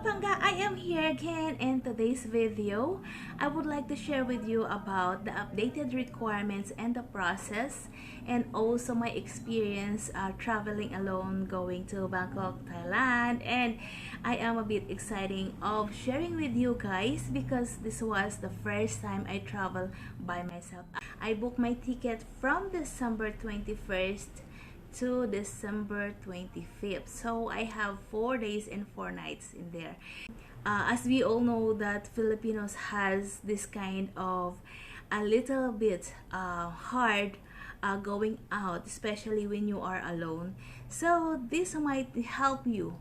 Kapanga, I am here again. In today's video, I would like to share with you about the updated requirements and the process, and also my experience traveling alone going to Bangkok, Thailand. And I am a bit excited of sharing with you guys because this was the first time I travel by myself. I booked my ticket from December 21st to December 25th, so I have 4 days and 4 nights in there. As we all know that Filipinos has this kind of a little bit hard going out, especially when you are alone. So this might help you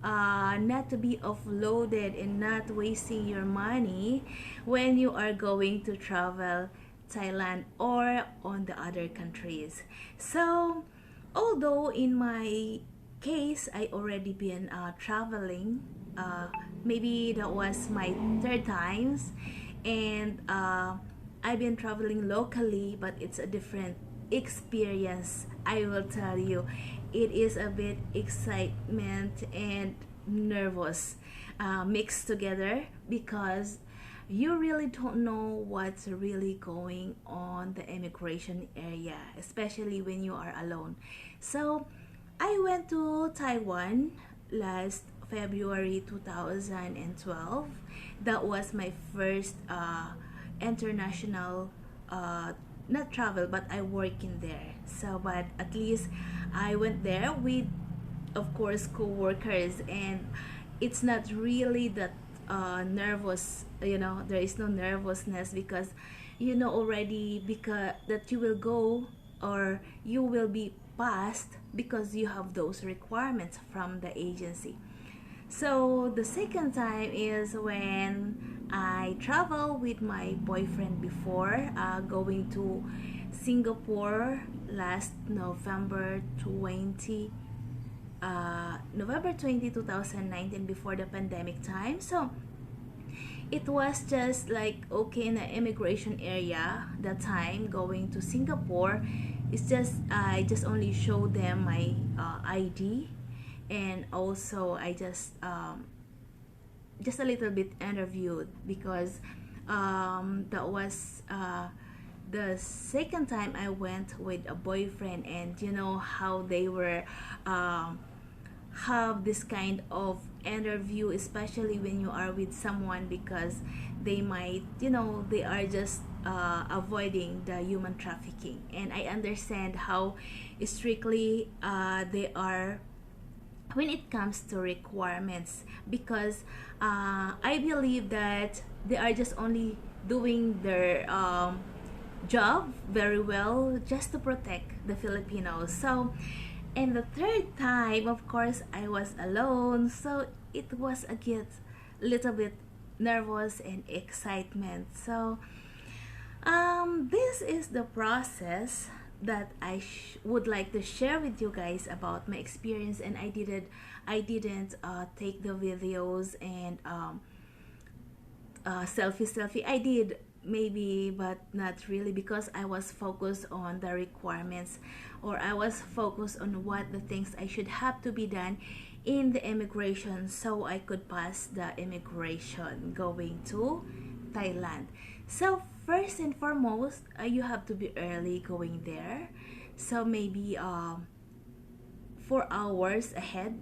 not to be offloaded and not wasting your money when you are going to travel Thailand or on the other countries. So although in my case I already been traveling, maybe that was my third times, and I've been traveling locally, but it's a different experience. I will tell you, it is a bit excitement and nervous mixed together because you really don't know what's really going on the immigration area, especially when you are alone. So I went to Taiwan last February 2012. That was my first international not travel, but I work in there. So but at least I went there with, of course, co-workers, and it's not really that nervous, there is no nervousness because you know already because that you will go or you will be passed because you have those requirements from the agency. So the second time is when I travel with my boyfriend before, going to Singapore last November 20, 2019, before the pandemic time. So it was just like okay in the immigration area that time going to Singapore. It's just I just only showed them my ID, and also I just a little bit interviewed because that was the second time I went with a boyfriend, and you know how they were have this kind of interview, especially when you are with someone, because they might, they are just avoiding the human trafficking. And I understand how strictly they are when it comes to requirements, because I believe that they are just only doing their job very well just to protect the Filipinos. So and the third time, of course, I was alone, so it was a little bit nervous and excitement. So this is the process that I would like to share with you guys about my experience. And I didn't take the videos and selfie. I did maybe, but not really, because I was focused on the requirements, or I was focused on what the things I should have to be done in the immigration so I could pass the immigration going to Thailand. So first and foremost, you have to be early going there, so maybe 4 hours ahead,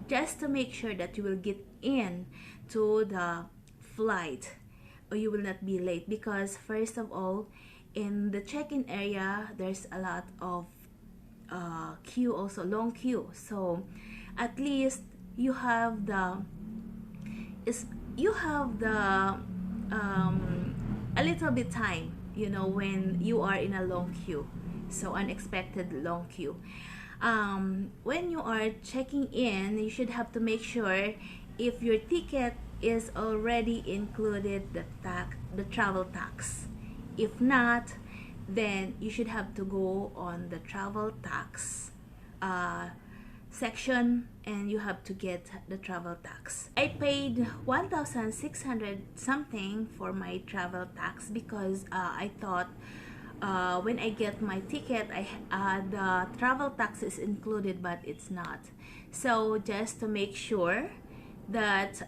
just to make sure that you will get in to the flight or you will not be late. Because first of all, in the check-in area there's a lot of queue, also long queue, so at least you have the a little bit time, when you are in a long queue, so unexpected long queue. When you are checking in, you should have to make sure if your ticket is already included the travel tax. If not, then you should have to go on the travel tax section, and you have to get the travel tax. I paid 1,600 something for my travel tax because I thought when I get my ticket, the travel tax is included, but it's not. So just to make sure that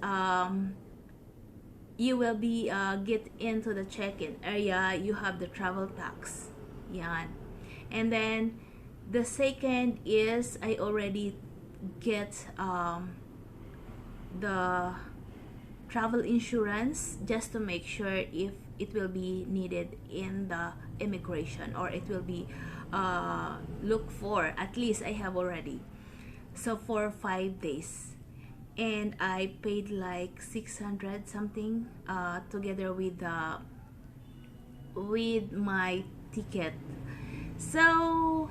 you will be get into the check-in area, you have the travel tax. Yan. And then the second is I already get the travel insurance just to make sure if it will be needed in the immigration, or it will be look for. At least I have already. So for 5 days, and I paid like 600 something together with my ticket. So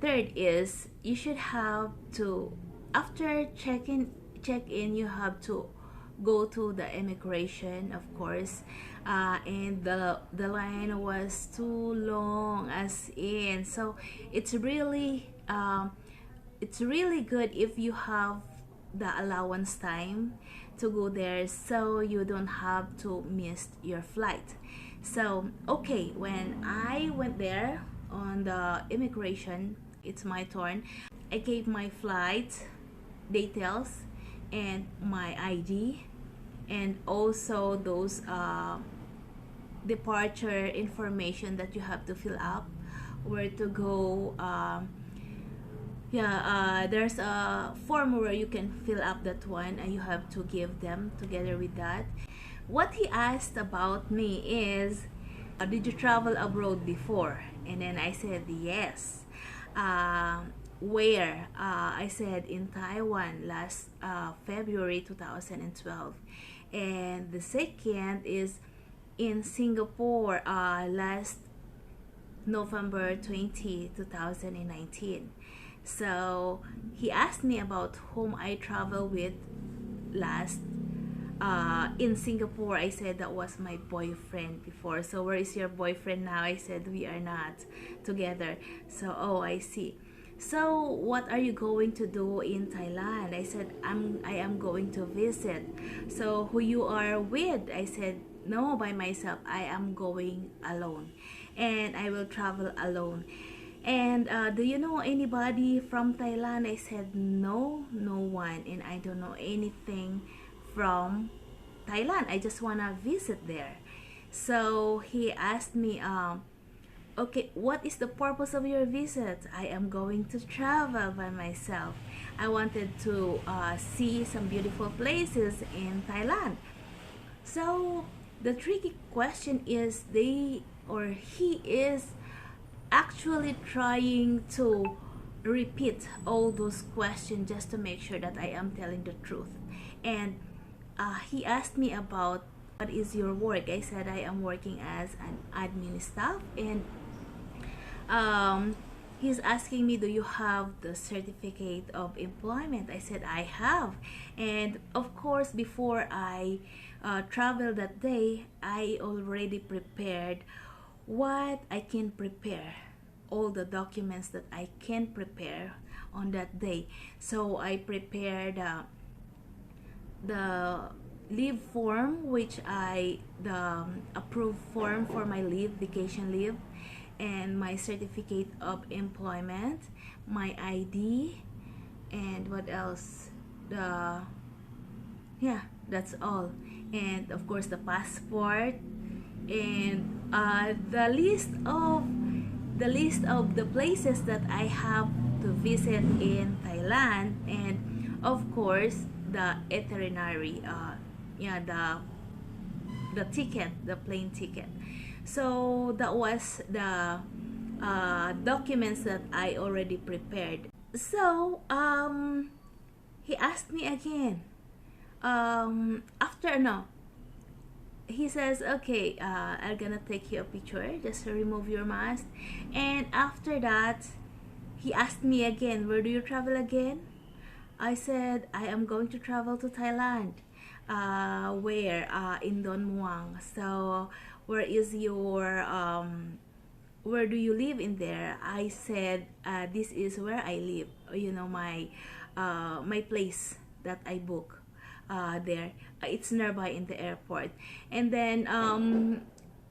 third is you should have to, after check-in, you have to go to the immigration, of course, and the line was too long, as in. So it's really good if you have the allowance time to go there, so you don't have to miss your flight. So okay, when I went there on the immigration, it's my turn. I gave my flight details and my ID, and also those departure information that you have to fill up, where to go. There's a form where you can fill up that one, and you have to give them together with that. What he asked about me is, did you travel abroad before? And then I said yes. Where? I said in Taiwan last February 2012. And the second is in Singapore last November 20, 2019. So he asked me about whom I traveled with last in Singapore. I said that was my boyfriend before. So where is your boyfriend now? I said we are not together. So oh, I see. So what are you going to do in Thailand? I said I am going to visit. So who you are with? I said no, by myself. I am going alone, and I will travel alone. And do you know anybody from Thailand? I said no one, and I don't know anything from Thailand. I just wanna visit there. So he asked me, okay, what is the purpose of your visit? I am going to travel by myself. I wanted to see some beautiful places in Thailand. So the tricky question is he is actually trying to repeat all those questions just to make sure that I am telling the truth. And he asked me about what is your work. I said I am working as an admin staff, and he's asking me, do you have the certificate of employment? I said I have. And of course, before I traveled that day, I already prepared what I can prepare, all the documents that I can prepare on that day. So I prepared the leave form, which the approved form for my leave, vacation leave, and my certificate of employment, my ID, and what else? That's all. And of course the passport, and the list of the places that I have to visit in Thailand, and of course the itinerary, the ticket, the plane ticket. So that was the documents that I already prepared. So he asked me again, he says, okay, I'm gonna take you a picture, just to remove your mask. And after that, he asked me again, where do you travel again? I said I am going to travel to Thailand. Where? In Don Muang. So where is your where do you live in there? I said this is where I live, my place that I book there. It's nearby in the airport. And then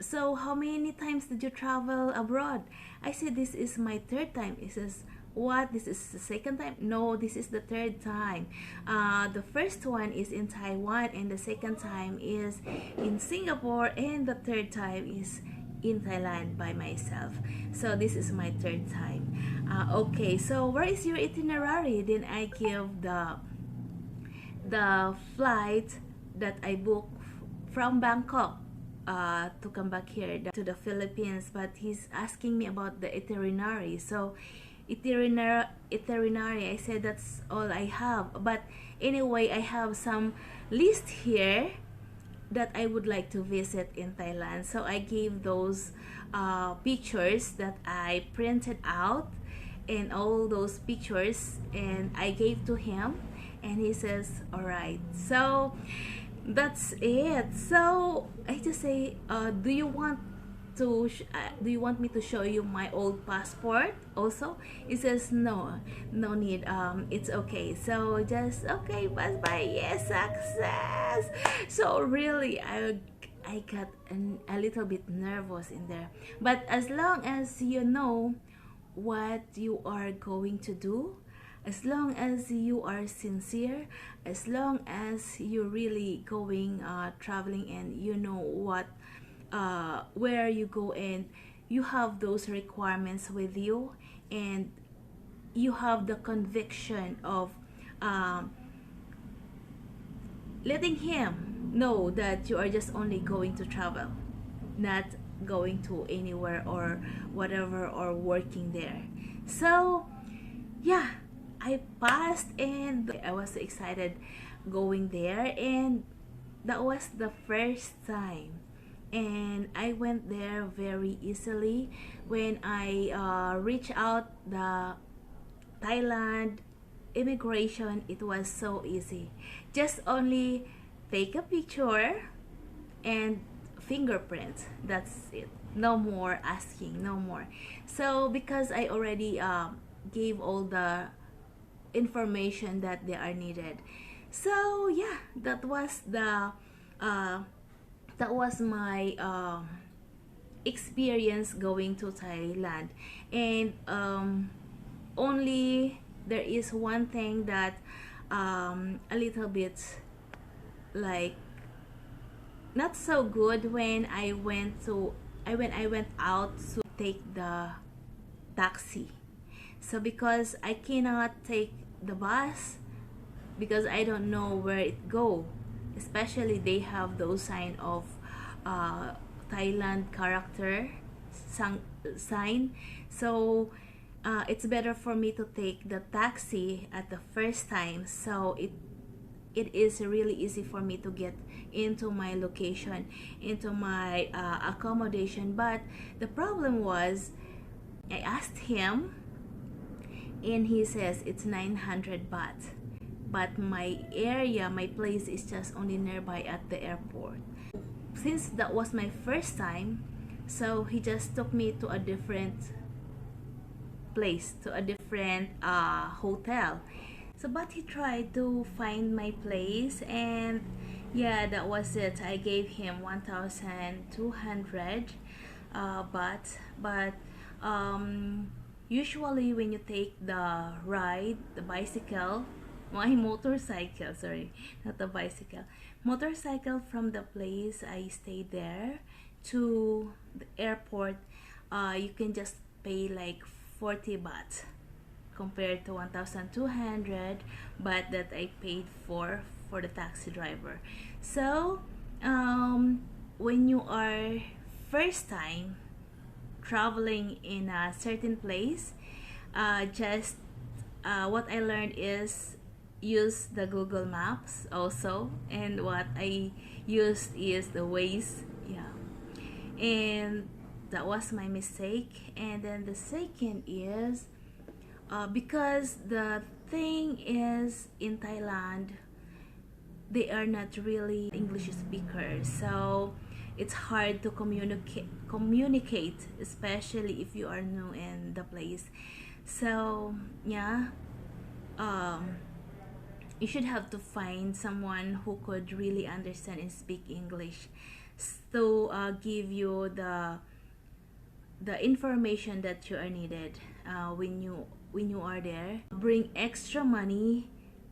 so how many times did you travel abroad? I said this is my third time. He says, what, this is the second time? No, this is the third time. The first one is in Taiwan, and the second time is in Singapore, and the third time is in Thailand by myself. So this is my third time. Okay, so where is your itinerary? Then I give the flight that I booked from Bangkok to come back here to the Philippines, but he's asking me about the itinerary. So itinerary, I said that's all I have. But anyway, I have some list here that I would like to visit in Thailand. So I gave those pictures that I printed out, and all those pictures, and I gave to him, and he says all right. So that's it. So I just say, do you want me to show you my old passport also? He says no need, it's okay. So just okay, bye bye. Yes, success. So really I got a little bit nervous in there, but as long as you know what you are going to do, as long as you are sincere, as long as you're really going traveling, and you know what where you go, and you have those requirements with you, and you have the conviction of letting him know that you are just only going to travel, not going to anywhere or whatever, or working there. So yeah, I passed, and I was excited going there, and that was the first time. And I went there very easily. When I reached out the Thailand immigration, it was so easy. Just only take a picture and fingerprint. That's it. No more asking, no more. So because I already gave all the information that they are needed. So yeah, that was my experience going to Thailand. And only there is one thing that a little bit like not so good when I went out to take the taxi. So because I cannot take the bus, because I don't know where it go, especially they have those sign of Thailand character sign. So it's better for me to take the taxi at the first time. So it is really easy for me to get into my location, into my accommodation. But the problem was, I asked him, and he says it's 900 baht, but my area, my place is just only nearby at the airport. Since that was my first time, so he just took me to a different place, to a different hotel. So but he tried to find my place, and yeah, that was it. I gave him 1,200 baht. But usually when you take the ride, the bicycle, my motorcycle, sorry, not the bicycle, motorcycle, from the place I stayed there to the airport, you can just pay like 40 baht compared to 1,200 baht that I paid for the taxi driver. So when you are first time traveling in a certain place, what I learned is use the Google Maps also, and what I used is the Waze. Yeah, and that was my mistake. And then the second is because the thing is, in Thailand they are not really English speakers, so it's hard to communicate, especially if you are new in the place. So yeah, you should have to find someone who could really understand and speak English to give you the information that you are needed when you when you are there. Bring extra money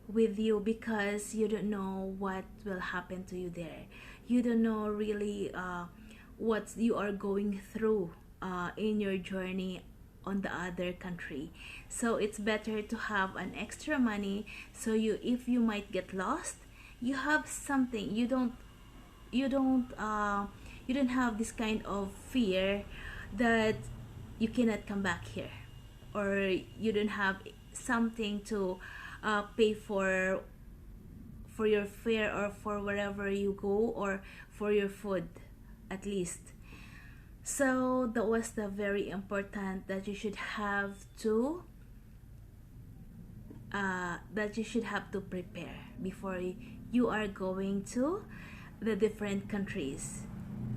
with you because you don't know what will happen to you there. You don't know really what you are going through in your journey on the other country. So it's better to have an extra money, so if you might get lost, you have something. You don't have this kind of fear that you cannot come back here, or you don't have something to pay for your fare, or for wherever you go, or for your food at least. So that was the very important that you should have to prepare before you are going to the different countries.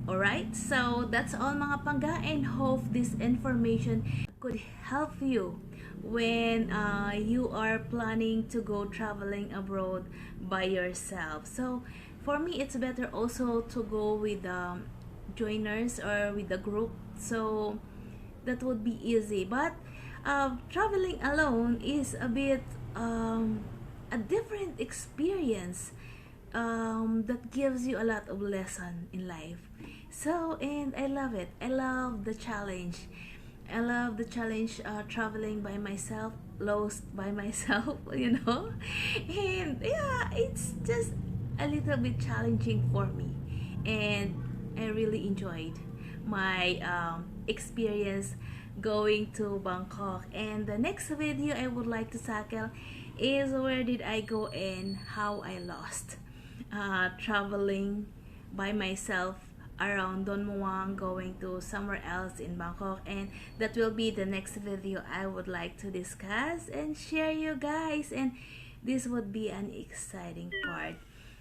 Alright, so that's all mga pangga, and hope this information could help you when you are planning to go traveling abroad by yourself. So for me, it's better also to go with joiners or with the group, so that would be easy. But traveling alone is a bit a different experience that gives you a lot of lesson in life. So, and I love it. I love the challenge. Traveling by myself, lost by myself, and yeah, it's just a little bit challenging for me, and I really enjoyed my experience going to Bangkok. And the next video I would like to tackle is where did I go and how I lost traveling by myself around Don Muang, going to somewhere else in Bangkok. And that will be the next video I would like to discuss and share you guys, and this would be an exciting part.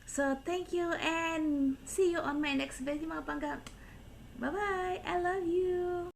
So thank you, and see you on my next video mga pangga. Bye bye, I love you.